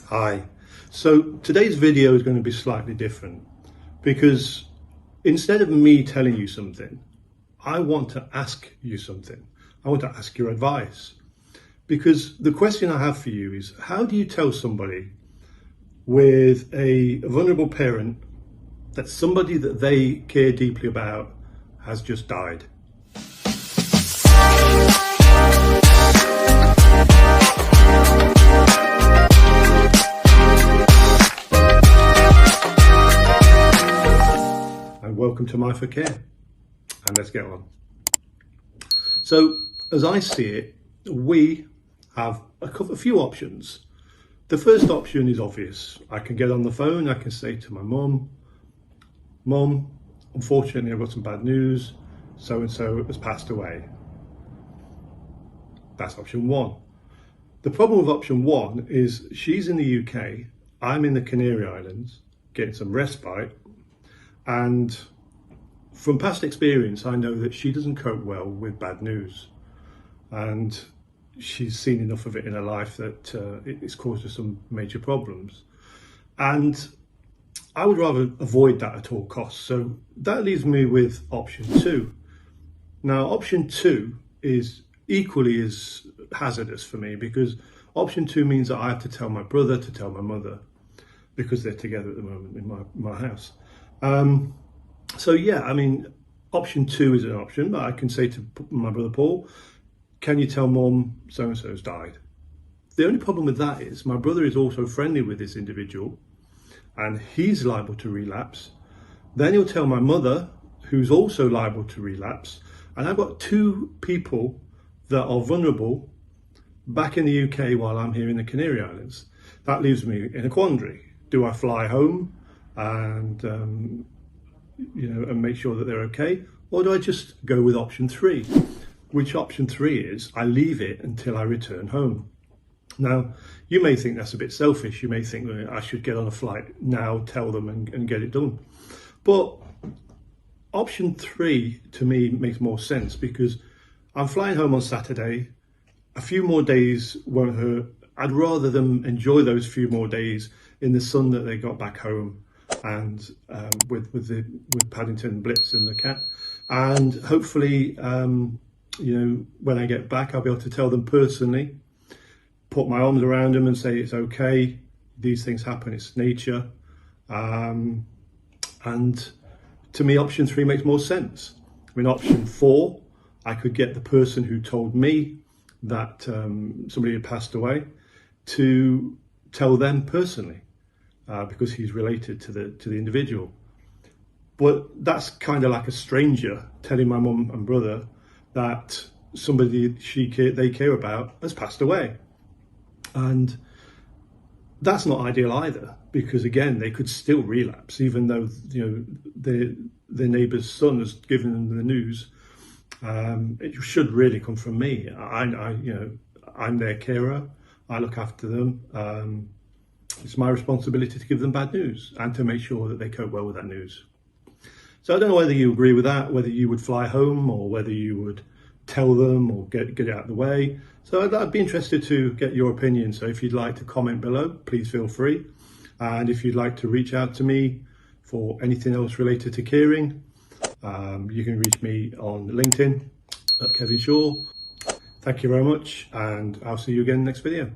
Hi. So today's video is going to be slightly different because instead of me telling you something, I want to ask you something. I want to ask your advice, because the question I have for you is, how do you tell somebody with a vulnerable parent that somebody that they care deeply about has just died? Welcome to My For Care, and let's get on. So as I see it, we have a few options. The first option is obvious. I can get on the phone, I can say to my mum, unfortunately I've got some bad news, so and so has passed away. That's option one. The problem with option one is she's in the UK, I'm in the Canary Islands getting some respite, and from past experience, I know that she doesn't cope well with bad news, and she's seen enough of it in her life that it's caused her some major problems. And I would rather avoid that at all costs. So that leaves me with option two. Now, option two is equally as hazardous for me, because option two means that I have to tell my brother to tell my mother, because they're together at the moment in my house. So yeah, I mean, option two is an option, but I can say to my brother Paul, can you tell mum so-and-so's died? The only problem with that is my brother is also friendly with this individual and he's liable to relapse. Then he'll tell my mother, who's also liable to relapse. And I've got two people that are vulnerable back in the UK while I'm here in the Canary Islands. That leaves me in a quandary. Do I fly home and and make sure that they're okay? Or do I just go with option three? Which option three is, I leave it until I return home. Now, you may think that's a bit selfish. You may think that I should get on a flight now, tell them and get it done. But option three to me makes more sense, because I'm flying home on Saturday. A few more days won't hurt. I'd rather them enjoy those few more days in the sun that they got back home, and with Paddington, Blitz and the cat, and hopefully when I get back I'll be able to tell them personally, put my arms around them and say it's okay, these things happen, it's nature. And to me option three makes more sense. I mean, option four, I could get the person who told me that somebody had passed away to tell them personally, because he's related to the individual. But that's kind of like a stranger telling my mum and brother that somebody they care about has passed away. And that's not ideal either, because again, they could still relapse, even though their neighbour's son has given them the news. It should really come from me. I'm their carer, I look after them. It's my responsibility to give them bad news and to make sure that they cope well with that news. So I don't know whether you agree with that, whether you would fly home or whether you would tell them or get it out of the way. So I'd be interested to get your opinion. So if you'd like to comment below, please feel free. And if you'd like to reach out to me for anything else related to caring, you can reach me on LinkedIn at Kevin Shaw. Thank you very much, and I'll see you again in the next video.